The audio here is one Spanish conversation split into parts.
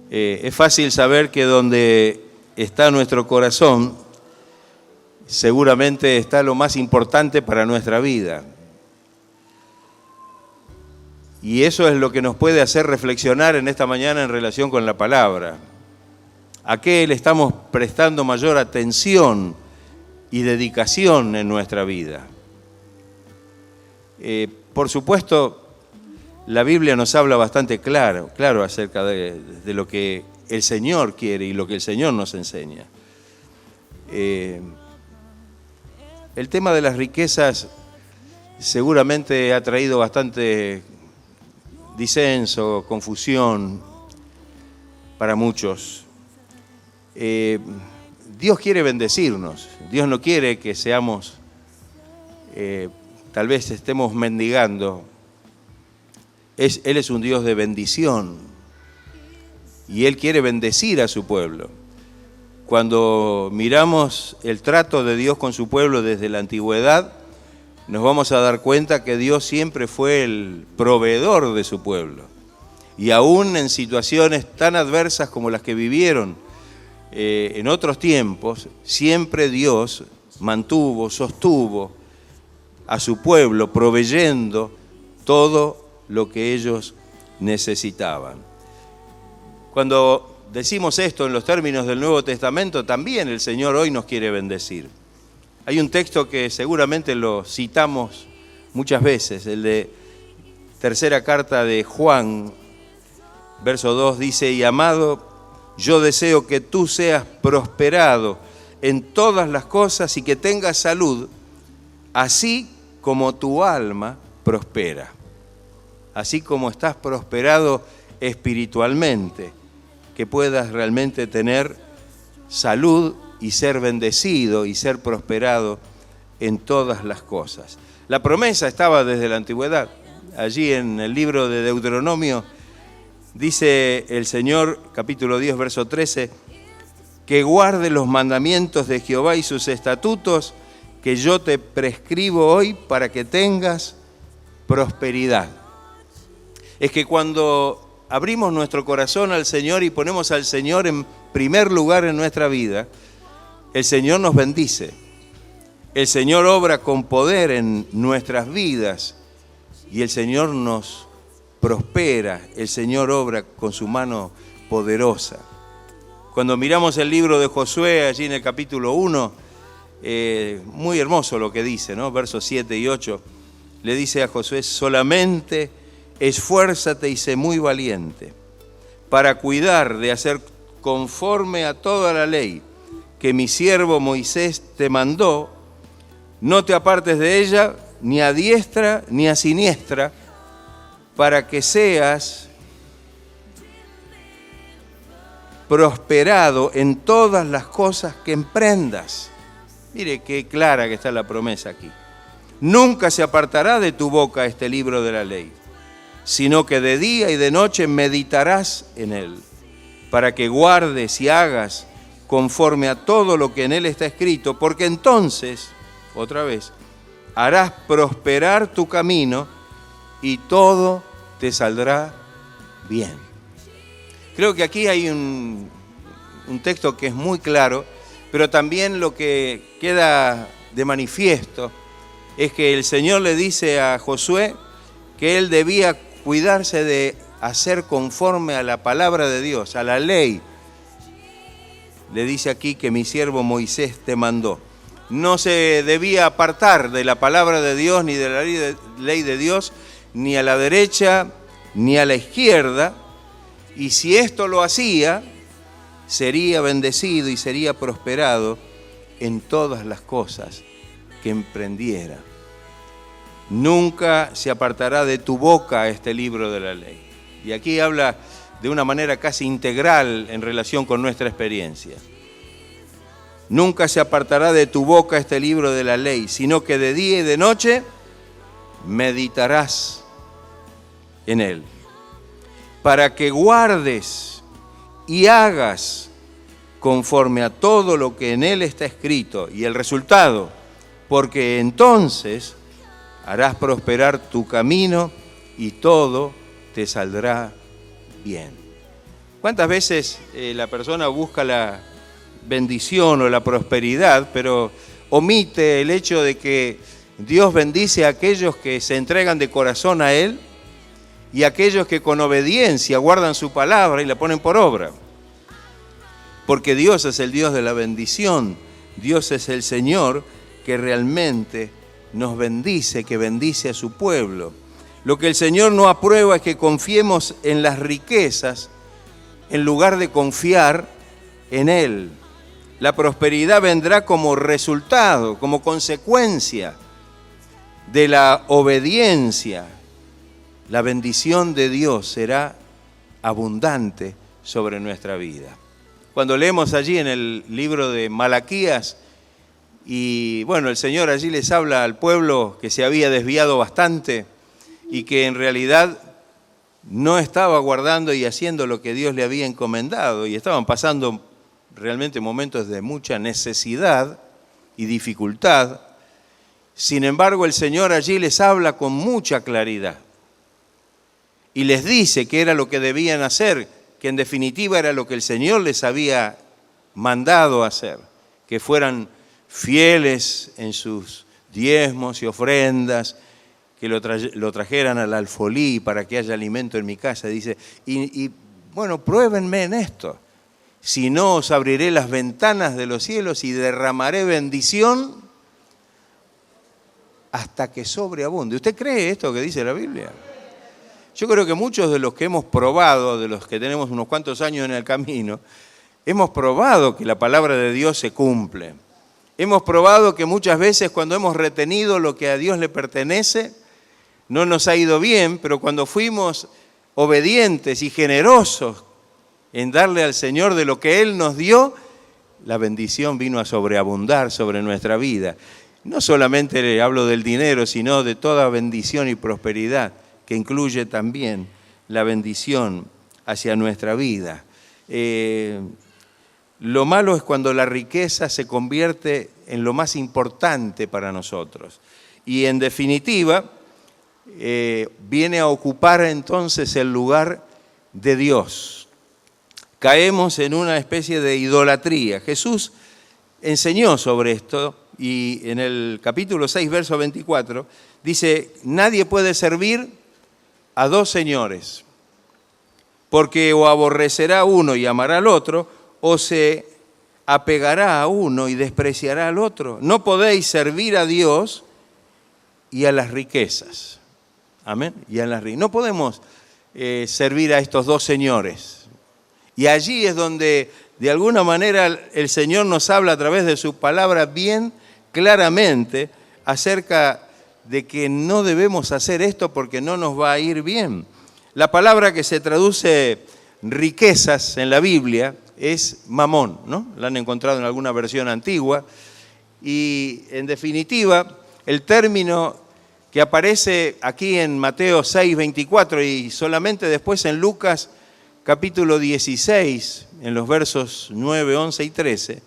Es fácil saber que donde está nuestro corazón, seguramente está lo más importante para nuestra vida. Y eso es lo que nos puede hacer reflexionar en esta mañana en relación con la palabra. ¿A qué le estamos prestando mayor atención y dedicación en nuestra vida? Por supuesto, la Biblia nos habla bastante claro acerca de lo que el Señor quiere y lo que el Señor nos enseña. El tema de las riquezas seguramente ha traído bastante disenso, confusión para muchos. Dios quiere bendecirnos, Dios no quiere que seamos, tal vez estemos mendigando. Él es un Dios de bendición y Él quiere bendecir a su pueblo. Cuando miramos el trato de Dios con su pueblo desde la antigüedad, nos vamos a dar cuenta que Dios siempre fue el proveedor de su pueblo. Y aún en situaciones tan adversas como las que vivieron en otros tiempos, siempre Dios sostuvo a su pueblo, proveyendo todo lo que ellos necesitaban. Cuando decimos esto en los términos del Nuevo Testamento, también el Señor hoy nos quiere bendecir. Hay un texto que seguramente lo citamos muchas veces, el de tercera carta de Juan, verso 2, dice: y amado, yo deseo que tú seas prosperado en todas las cosas y que tengas salud, así como tu alma prospera. Así como estás prosperado espiritualmente, que puedas realmente tener salud y ser bendecido y ser prosperado en todas las cosas. La promesa estaba desde la antigüedad. Allí en el libro de Deuteronomio dice el Señor, capítulo 10, verso 13, que guarde los mandamientos de Jehová y sus estatutos que yo te prescribo hoy para que tengas prosperidad. Es que cuando abrimos nuestro corazón al Señor y ponemos al Señor en primer lugar en nuestra vida, el Señor nos bendice. El Señor obra con poder en nuestras vidas y el Señor nos prospera. El Señor obra con su mano poderosa. Cuando miramos el libro de Josué, allí en el capítulo 1, muy hermoso lo que dice, ¿no? Versos 7 y 8, le dice a Josué: solamente esfuérzate y sé muy valiente para cuidar de hacer conforme a toda la ley que mi siervo Moisés te mandó. No te apartes de ella, ni a diestra ni a siniestra, para que seas prosperado en todas las cosas que emprendas. Mire qué clara que está la promesa aquí. Nunca se apartará de tu boca este libro de la ley, sino que de día y de noche meditarás en él, para que guardes y hagas conforme a todo lo que en él está escrito, porque entonces, otra vez, harás prosperar tu camino y todo te saldrá bien. Creo que aquí hay un texto que es muy claro, pero también lo que queda de manifiesto es que el Señor le dice a Josué que él debía cuidarse de hacer conforme a la palabra de Dios, a la ley. Le dice aquí que mi siervo Moisés te mandó. No se debía apartar de la palabra de Dios, ni de la ley de Dios, ni a la derecha, ni a la izquierda. Y si esto lo hacía, sería bendecido y sería prosperado en todas las cosas que emprendiera. Nunca se apartará de tu boca este libro de la ley. Y aquí habla de una manera casi integral en relación con nuestra experiencia. Nunca se apartará de tu boca este libro de la ley, sino que de día y de noche meditarás en él, para que guardes y hagas conforme a todo lo que en él está escrito. Y el resultado, porque entonces harás prosperar tu camino y todo te saldrá bien. ¿Cuántas veces la persona busca la bendición o la prosperidad, pero omite el hecho de que Dios bendice a aquellos que se entregan de corazón a Él y a aquellos que con obediencia guardan su palabra y la ponen por obra? Porque Dios es el Dios de la bendición. Dios es el Señor que realmente nos bendice, que bendice a su pueblo. Lo que el Señor no aprueba es que confiemos en las riquezas en lugar de confiar en Él. La prosperidad vendrá como resultado, como consecuencia de la obediencia. La bendición de Dios será abundante sobre nuestra vida. Cuando leemos allí en el libro de Malaquías, y bueno, el Señor allí les habla al pueblo que se había desviado bastante y que en realidad no estaba guardando y haciendo lo que Dios le había encomendado, y estaban pasando realmente momentos de mucha necesidad y dificultad. Sin embargo, el Señor allí les habla con mucha claridad y les dice que era lo que debían hacer, que en definitiva era lo que el Señor les había mandado hacer, que fueran fieles en sus diezmos y ofrendas, que lo trajeran al alfolí para que haya alimento en mi casa. Dice, y bueno, pruébenme en esto. Si no, os abriré las ventanas de los cielos y derramaré bendición hasta que sobreabunde. ¿Usted cree esto que dice la Biblia? Yo creo que muchos de los que hemos probado, de los que tenemos unos cuantos años en el camino, hemos probado que la palabra de Dios se cumple. Hemos probado que muchas veces cuando hemos retenido lo que a Dios le pertenece, no nos ha ido bien, pero cuando fuimos obedientes y generosos en darle al Señor de lo que Él nos dio, la bendición vino a sobreabundar sobre nuestra vida. No solamente le hablo del dinero, sino de toda bendición y prosperidad, que incluye también la bendición hacia nuestra vida. Lo malo es cuando la riqueza se convierte en lo más importante para nosotros. Y en definitiva, viene a ocupar entonces el lugar de Dios. Caemos en una especie de idolatría. Jesús enseñó sobre esto y en el capítulo 6, verso 24, dice, nadie puede servir a dos señores, porque o aborrecerá a uno y amará al otro, o se apegará a uno y despreciará al otro. No podéis servir a Dios y a las riquezas. Amén. Y a las riquezas. No podemos servir a estos dos señores. Y allí es donde de alguna manera el Señor nos habla a través de su palabra bien claramente acerca de que no debemos hacer esto porque no nos va a ir bien. La palabra que se traduce riquezas en la Biblia es mamón, ¿no? La han encontrado en alguna versión antigua. Y en definitiva, el término que aparece aquí en Mateo 6, 24 y solamente después en Lucas capítulo 16, en los versos 9, 11 y 13,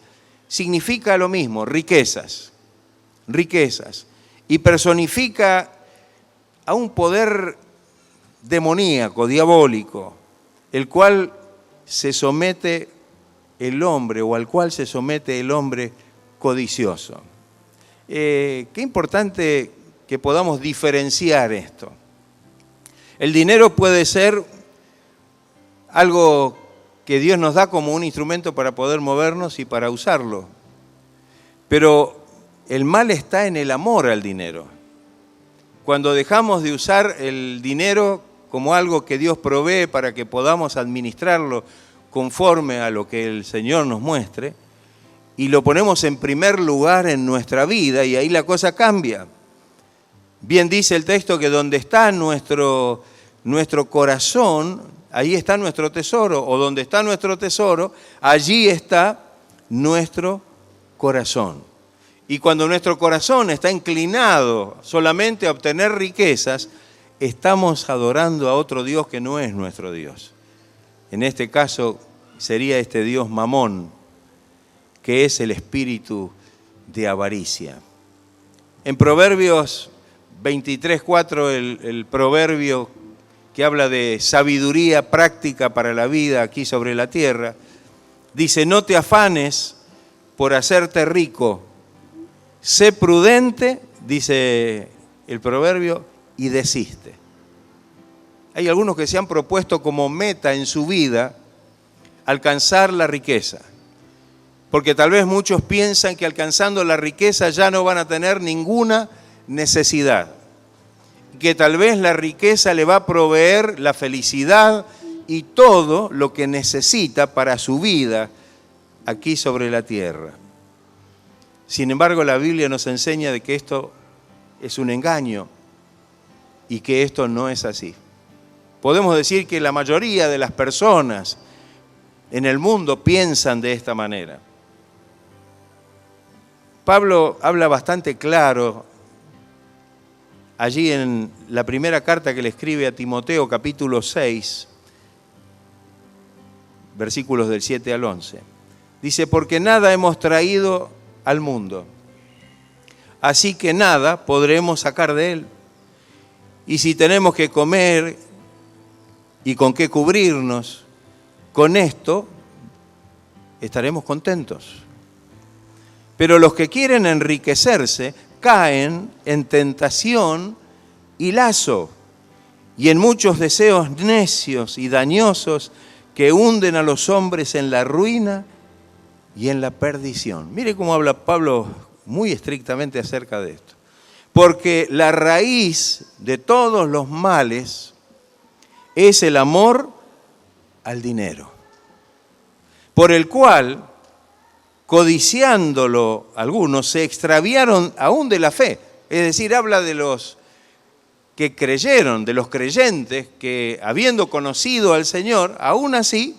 significa lo mismo, riquezas, riquezas. Y personifica a un poder demoníaco, diabólico, el cual se somete el hombre o al cual se somete el hombre codicioso. Qué importante que podamos diferenciar esto. El dinero puede ser algo que Dios nos da como un instrumento para poder movernos y para usarlo, pero el mal está en el amor al dinero. Cuando dejamos de usar el dinero como algo que Dios provee para que podamos administrarlo conforme a lo que el Señor nos muestre, y lo ponemos en primer lugar en nuestra vida, y ahí la cosa cambia. Bien dice el texto que donde está nuestro corazón, ahí está nuestro tesoro, o donde está nuestro tesoro, allí está nuestro corazón. Y cuando nuestro corazón está inclinado solamente a obtener riquezas, estamos adorando a otro Dios que no es nuestro Dios. En este caso sería este Dios Mamón, que es el espíritu de avaricia. En Proverbios 23:4, el proverbio que habla de sabiduría práctica para la vida aquí sobre la tierra. Dice, no te afanes por hacerte rico, sé prudente, dice el proverbio, y desiste. Hay algunos que se han propuesto como meta en su vida alcanzar la riqueza, porque tal vez muchos piensan que alcanzando la riqueza ya no van a tener ninguna necesidad, que tal vez la riqueza le va a proveer la felicidad y todo lo que necesita para su vida aquí sobre la tierra. Sin embargo, la Biblia nos enseña de que esto es un engaño y que esto no es así. Podemos decir que la mayoría de las personas en el mundo piensan de esta manera. Pablo habla bastante claro allí en la primera carta que le escribe a Timoteo, capítulo 6, versículos del 7 al 11. Dice, porque nada hemos traído al mundo, así que nada podremos sacar de él. Y si tenemos que comer y con qué cubrirnos, con esto estaremos contentos. Pero los que quieren enriquecerse caen en tentación y lazo, y en muchos deseos necios y dañosos que hunden a los hombres en la ruina y en la perdición. Mire cómo habla Pablo muy estrictamente acerca de esto. Porque la raíz de todos los males es el amor al dinero, por el cual, codiciándolo algunos, se extraviaron aún de la fe. Es decir, habla de los que creyeron, de los creyentes que, habiendo conocido al Señor, aún así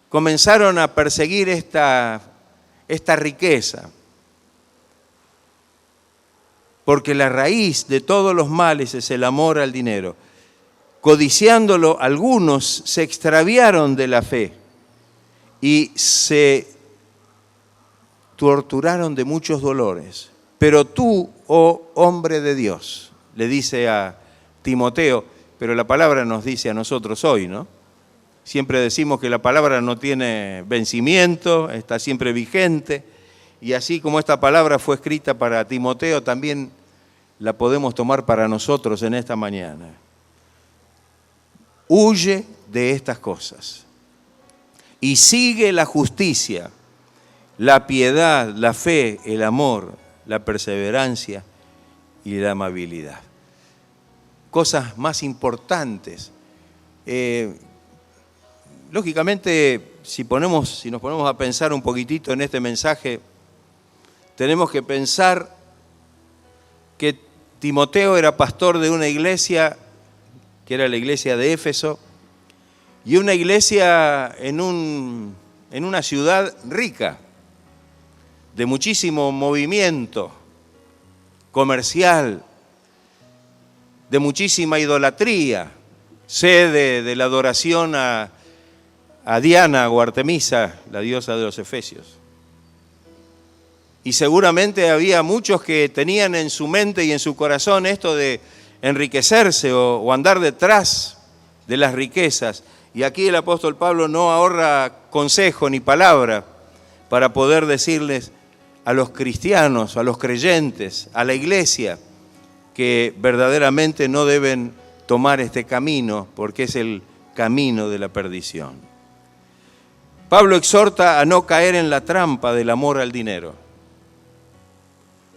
comenzaron a perseguir esta riqueza. Porque la raíz de todos los males es el amor al dinero. Codiciándolo, algunos se extraviaron de la fe y se torturaron de muchos dolores. Pero tú, oh hombre de Dios, le dice a Timoteo, pero la palabra nos dice a nosotros hoy, ¿no? Siempre decimos que la palabra no tiene vencimiento, está siempre vigente, y así como esta palabra fue escrita para Timoteo, también la podemos tomar para nosotros en esta mañana. Huye de estas cosas y sigue la justicia, la piedad, la fe, el amor, la perseverancia y la amabilidad. Cosas más importantes. Lógicamente, si nos ponemos a pensar un poquitito en este mensaje, tenemos que pensar que Timoteo era pastor de una iglesia que era la iglesia de Éfeso, y una iglesia en una ciudad rica, de muchísimo movimiento comercial, de muchísima idolatría, sede de la adoración a Diana o Artemisa, la diosa de los efesios. Y seguramente había muchos que tenían en su mente y en su corazón esto de enriquecerse o andar detrás de las riquezas. Y aquí el apóstol Pablo no ahorra consejo ni palabra para poder decirles a los cristianos, a los creyentes, a la iglesia, que verdaderamente no deben tomar este camino porque es el camino de la perdición. Pablo exhorta a no caer en la trampa del amor al dinero.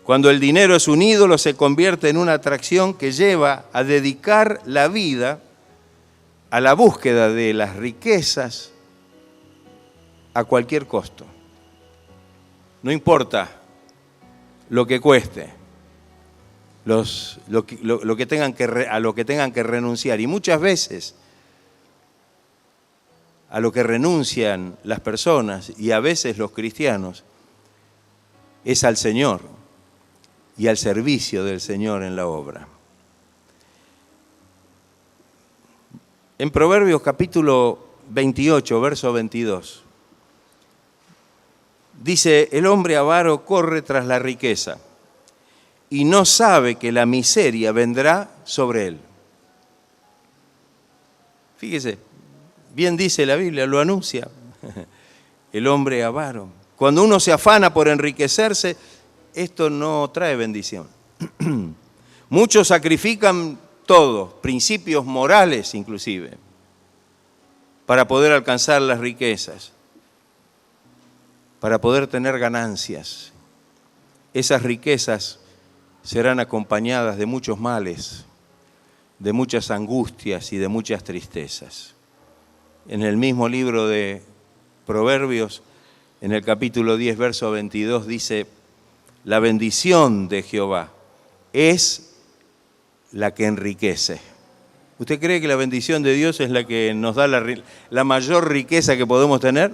Cuando el dinero es un ídolo, se convierte en una atracción que lleva a dedicar la vida a la búsqueda de las riquezas a cualquier costo. No importa lo que cueste, a lo que tengan que renunciar. Y muchas veces a lo que renuncian las personas y a veces los cristianos es al Señor y al servicio del Señor en la obra. En Proverbios capítulo 28, verso 22, dice, el hombre avaro corre tras la riqueza y no sabe que la miseria vendrá sobre él. Fíjese, bien dice la Biblia, lo anuncia el hombre avaro. Cuando uno se afana por enriquecerse, esto no trae bendición. Muchos sacrifican todo, principios morales inclusive, para poder alcanzar las riquezas, para poder tener ganancias. Esas riquezas serán acompañadas de muchos males, de muchas angustias y de muchas tristezas. En el mismo libro de Proverbios, en el capítulo 10, verso 22, dice: la bendición de Jehová es la que enriquece. ¿Usted cree que la bendición de Dios es la que nos da la mayor riqueza que podemos tener?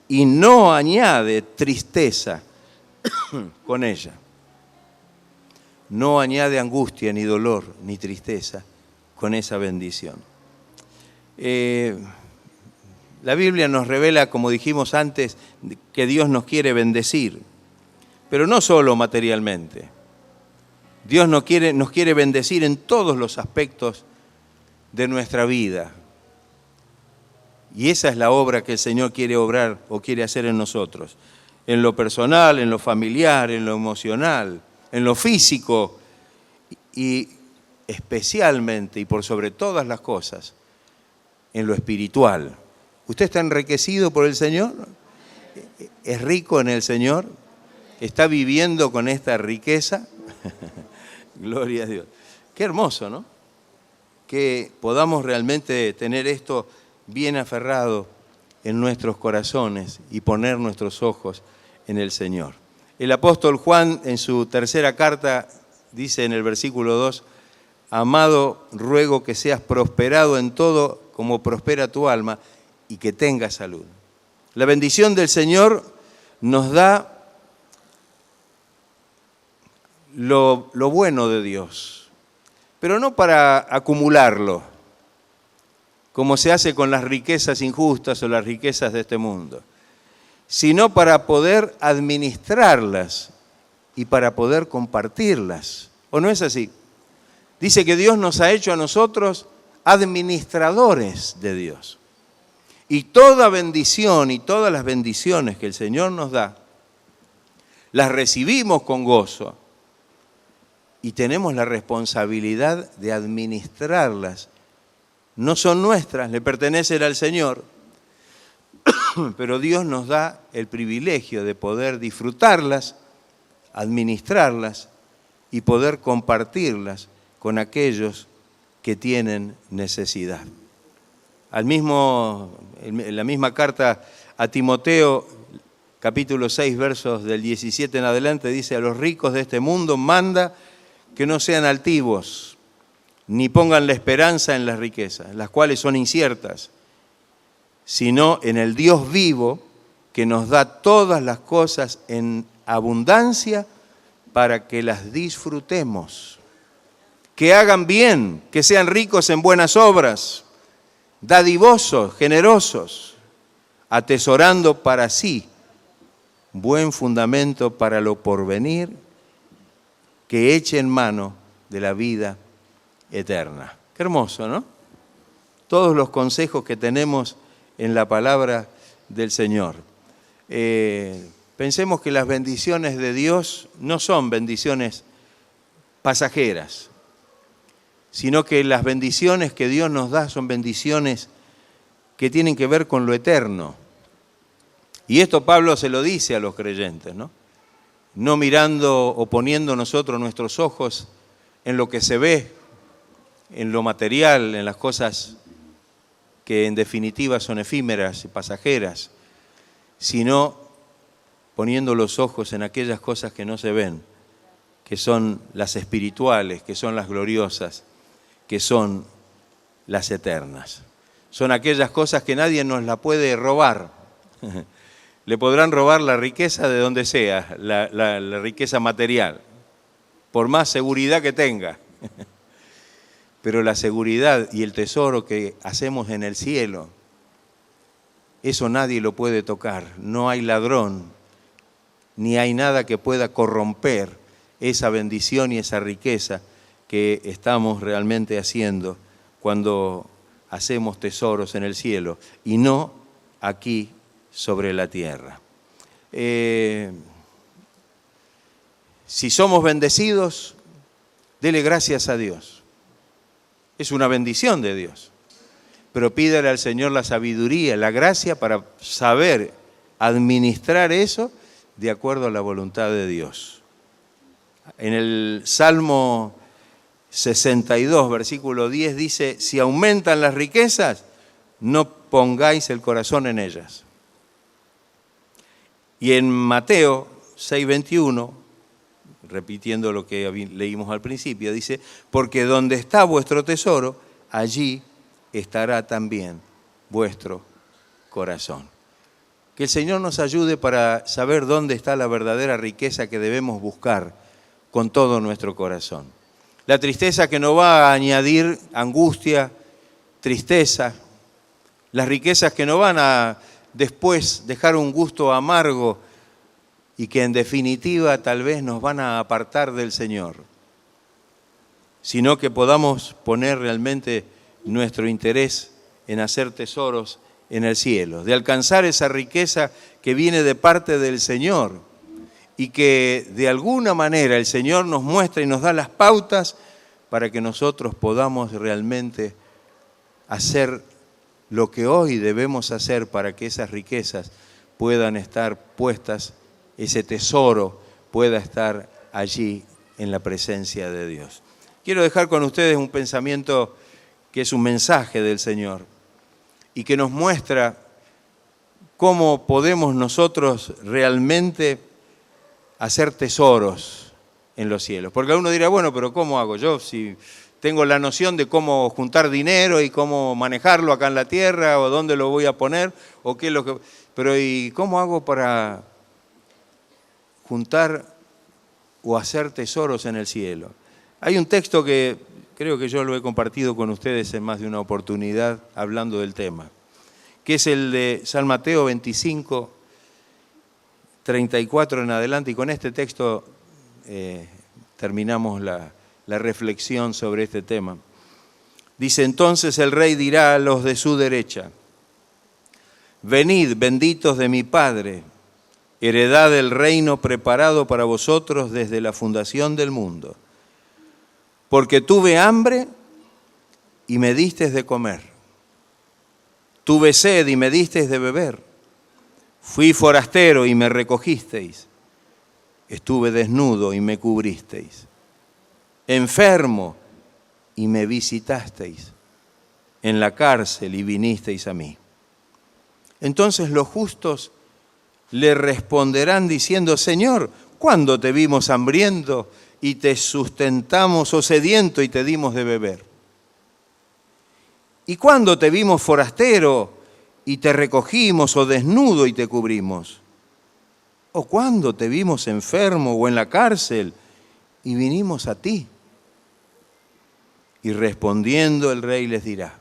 Y no añade tristeza con ella. No añade angustia, ni dolor, ni tristeza con esa bendición. La Biblia nos revela, como dijimos antes, que Dios nos quiere bendecir, pero no solo materialmente. Dios nos quiere bendecir en todos los aspectos de nuestra vida. Y esa es la obra que el Señor quiere obrar o quiere hacer en nosotros. En lo personal, en lo familiar, en lo emocional, en lo físico y especialmente y por sobre todas las cosas, en lo espiritual. ¿Usted está enriquecido por el Señor? ¿Es rico en el Señor? ¿Está viviendo con esta riqueza? Gloria a Dios. Qué hermoso, ¿no? Que podamos realmente tener esto bien aferrado en nuestros corazones y poner nuestros ojos en el Señor. El apóstol Juan, en su tercera carta, dice en el versículo 2, amado, ruego que seas prosperado en todo como prospera tu alma y que tengas salud. La bendición del Señor nos da lo bueno de Dios, pero no para acumularlo, como se hace con las riquezas injustas o las riquezas de este mundo, sino para poder administrarlas y para poder compartirlas. ¿O no es así? Dice que Dios nos ha hecho a nosotros administradores de Dios. Y toda bendición y todas las bendiciones que el Señor nos da, las recibimos con gozo y tenemos la responsabilidad de administrarlas. No son nuestras, le pertenecen al Señor, pero Dios nos da el privilegio de poder disfrutarlas, administrarlas y poder compartirlas con aquellos que tienen necesidad. En la misma carta a Timoteo, capítulo 6, versos del 17 en adelante, dice: a los ricos de este mundo manda que no sean altivos, ni pongan la esperanza en las riquezas, las cuales son inciertas, sino en el Dios vivo, que nos da todas las cosas en abundancia para que las disfrutemos. Que hagan bien, que sean ricos en buenas obras, dadivosos, generosos, atesorando para sí buen fundamento para lo porvenir, que echen mano de la vida eterna. Qué hermoso, ¿no? Todos los consejos que tenemos en la palabra del Señor. Pensemos que las bendiciones de Dios no son bendiciones pasajeras, sino que las bendiciones que Dios nos da son bendiciones que tienen que ver con lo eterno. Y esto Pablo se lo dice a los creyentes, ¿no? No mirando o poniendo nosotros nuestros ojos en lo que se ve, en lo material, en las cosas que en definitiva son efímeras y pasajeras, sino poniendo los ojos en aquellas cosas que no se ven, que son las espirituales, que son las gloriosas, que son las eternas. Son aquellas cosas que nadie nos la puede robar. Le podrán robar la riqueza de donde sea, la riqueza material, por más seguridad que tenga. Pero la seguridad y el tesoro que hacemos en el cielo, eso nadie lo puede tocar. No hay ladrón, ni hay nada que pueda corromper esa bendición y esa riqueza que estamos realmente haciendo cuando hacemos tesoros en el cielo y no aquí sobre la tierra. Si somos bendecidos, dele gracias a Dios. Es una bendición de Dios. Pero pídale al Señor la sabiduría, la gracia para saber administrar eso de acuerdo a la voluntad de Dios. En el Salmo 62, versículo 10 dice, si aumentan las riquezas, no pongáis el corazón en ellas. Y en Mateo 6:21, repitiendo lo que leímos al principio, dice, porque donde está vuestro tesoro, allí estará también vuestro corazón. Que el Señor nos ayude para saber dónde está la verdadera riqueza que debemos buscar con todo nuestro corazón. La tristeza que nos va a añadir angustia, tristeza, las riquezas que nos van a después dejar un gusto amargo y que en definitiva tal vez nos van a apartar del Señor, sino que podamos poner realmente nuestro interés en hacer tesoros en el cielo, de alcanzar esa riqueza que viene de parte del Señor y que de alguna manera el Señor nos muestra y nos da las pautas para que nosotros podamos realmente hacer lo que hoy debemos hacer para que esas riquezas puedan estar puestas, ese tesoro pueda estar allí en la presencia de Dios. Quiero dejar con ustedes un pensamiento que es un mensaje del Señor y que nos muestra cómo podemos nosotros realmente hacer tesoros en los cielos. Porque uno dirá, bueno, pero ¿cómo hago yo si tengo la noción de cómo juntar dinero y cómo manejarlo acá en la tierra o dónde lo voy a poner o qué es lo que... Pero ¿y cómo hago para juntar o hacer tesoros en el cielo? Hay un texto que creo que yo lo he compartido con ustedes en más de una oportunidad hablando del tema, que es el de San Mateo 25, 34 en adelante, y con este texto terminamos la reflexión sobre este tema. Dice, entonces el rey dirá a los de su derecha, venid, benditos de mi Padre, heredad del reino preparado para vosotros desde la fundación del mundo. Porque tuve hambre y me disteis de comer. Tuve sed y me disteis de beber. Fui forastero y me recogisteis. Estuve desnudo y me cubristeis. Enfermo y me visitasteis. En la cárcel y vinisteis a mí. Entonces los justos le responderán diciendo, Señor, ¿cuándo te vimos hambriento y te sustentamos o sediento y te dimos de beber? ¿Y cuándo te vimos forastero y te recogimos o desnudo y te cubrimos? ¿O cuándo te vimos enfermo o en la cárcel y vinimos a ti? Y respondiendo el rey les dirá,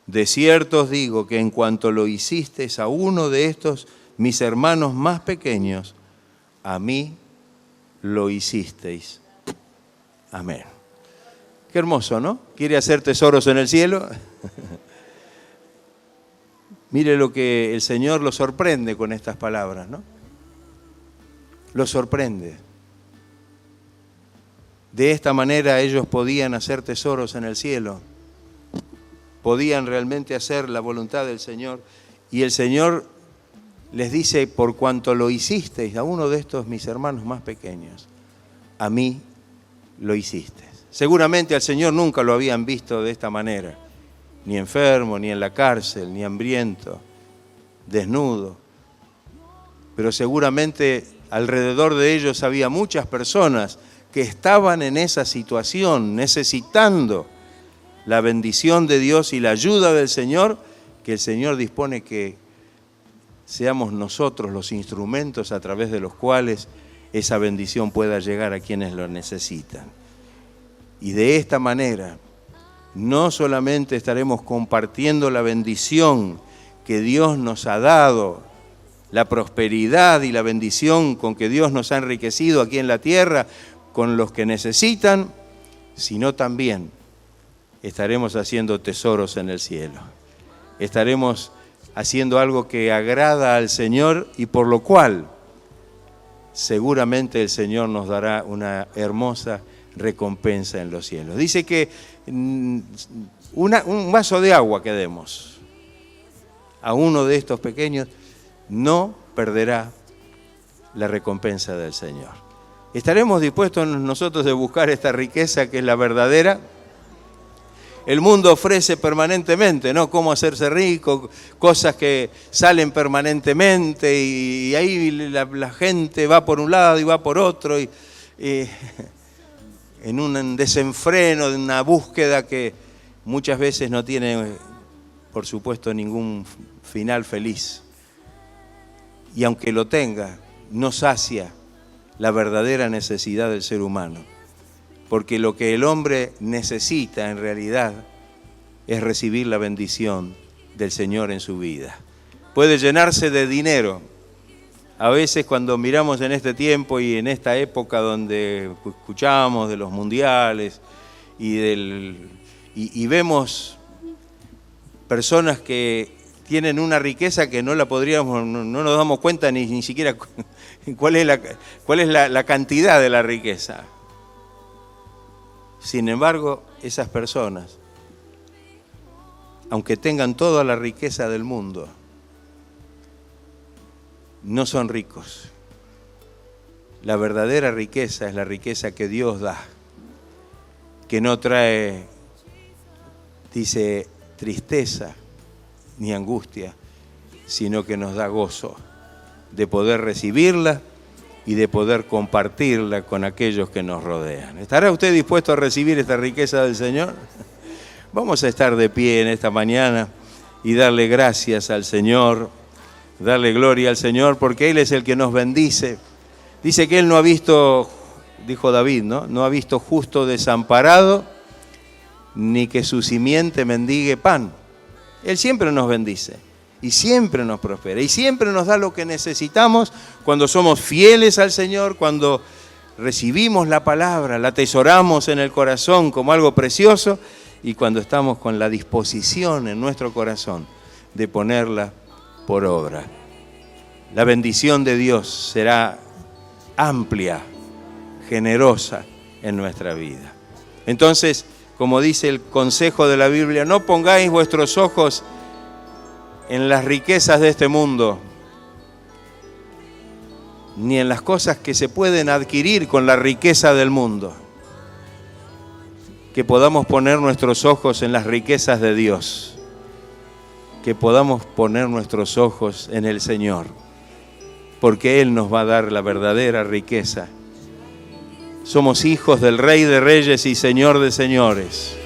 de cierto os digo que en cuanto lo hicisteis a uno de estos mis hermanos más pequeños, a mí lo hicisteis. Amén. Qué hermoso, ¿no? ¿Quiere hacer tesoros en el cielo? Mire lo que el Señor lo sorprende con estas palabras, ¿no? Lo sorprende. De esta manera ellos podían hacer tesoros en el cielo. Podían realmente hacer la voluntad del Señor. Y el Señor les dice, por cuanto lo hicisteis a uno de estos mis hermanos más pequeños, a mí lo hicisteis. Seguramente al Señor nunca lo habían visto de esta manera, ni enfermo, ni en la cárcel, ni hambriento, desnudo. Pero seguramente alrededor de ellos había muchas personas que estaban en esa situación, necesitando la bendición de Dios y la ayuda del Señor, que el Señor dispone que seamos nosotros los instrumentos a través de los cuales esa bendición pueda llegar a quienes lo necesitan. Y de esta manera, no solamente estaremos compartiendo la bendición que Dios nos ha dado, la prosperidad y la bendición con que Dios nos ha enriquecido aquí en la tierra, con los que necesitan, sino también estaremos haciendo tesoros en el cielo. Estaremos haciendo algo que agrada al Señor y por lo cual seguramente el Señor nos dará una hermosa recompensa en los cielos. Dice que un vaso de agua que demos a uno de estos pequeños no perderá la recompensa del Señor. ¿Estaremos dispuestos nosotros de buscar esta riqueza que es la verdadera? El mundo ofrece permanentemente, ¿no? Cómo hacerse rico, cosas que salen permanentemente y ahí la gente va por un lado y va por otro y en un desenfreno, de una búsqueda que muchas veces no tiene, por supuesto, ningún final feliz. Y aunque lo tenga, no sacia la verdadera necesidad del ser humano. Porque lo que el hombre necesita en realidad es recibir la bendición del Señor en su vida. Puede llenarse de dinero. A veces cuando miramos en este tiempo y en esta época donde escuchamos de los mundiales y vemos personas que tienen una riqueza que no la podríamos, no nos damos cuenta ni siquiera cuál es la cantidad de la riqueza. Sin embargo, esas personas, aunque tengan toda la riqueza del mundo, no son ricos. La verdadera riqueza es la riqueza que Dios da, que no trae, dice, tristeza ni angustia, sino que nos da gozo de poder recibirla y de poder compartirla con aquellos que nos rodean. ¿Estará usted dispuesto a recibir esta riqueza del Señor? Vamos a estar de pie en esta mañana y darle gracias al Señor, darle gloria al Señor, porque Él es el que nos bendice. Dice que Él no ha visto, dijo David, ¿no? No ha visto justo desamparado, ni que su simiente mendigue pan. Él siempre nos bendice. Y siempre nos prospera, y siempre nos da lo que necesitamos cuando somos fieles al Señor, cuando recibimos la palabra, la atesoramos en el corazón como algo precioso, y cuando estamos con la disposición en nuestro corazón de ponerla por obra. La bendición de Dios será amplia, generosa en nuestra vida. Entonces, como dice el consejo de la Biblia, no pongáis vuestros ojos en las riquezas de este mundo, ni en las cosas que se pueden adquirir con la riqueza del mundo. Que podamos poner nuestros ojos en las riquezas de Dios. Que podamos poner nuestros ojos en el Señor, porque Él nos va a dar la verdadera riqueza. Somos hijos del Rey de Reyes y Señor de Señores.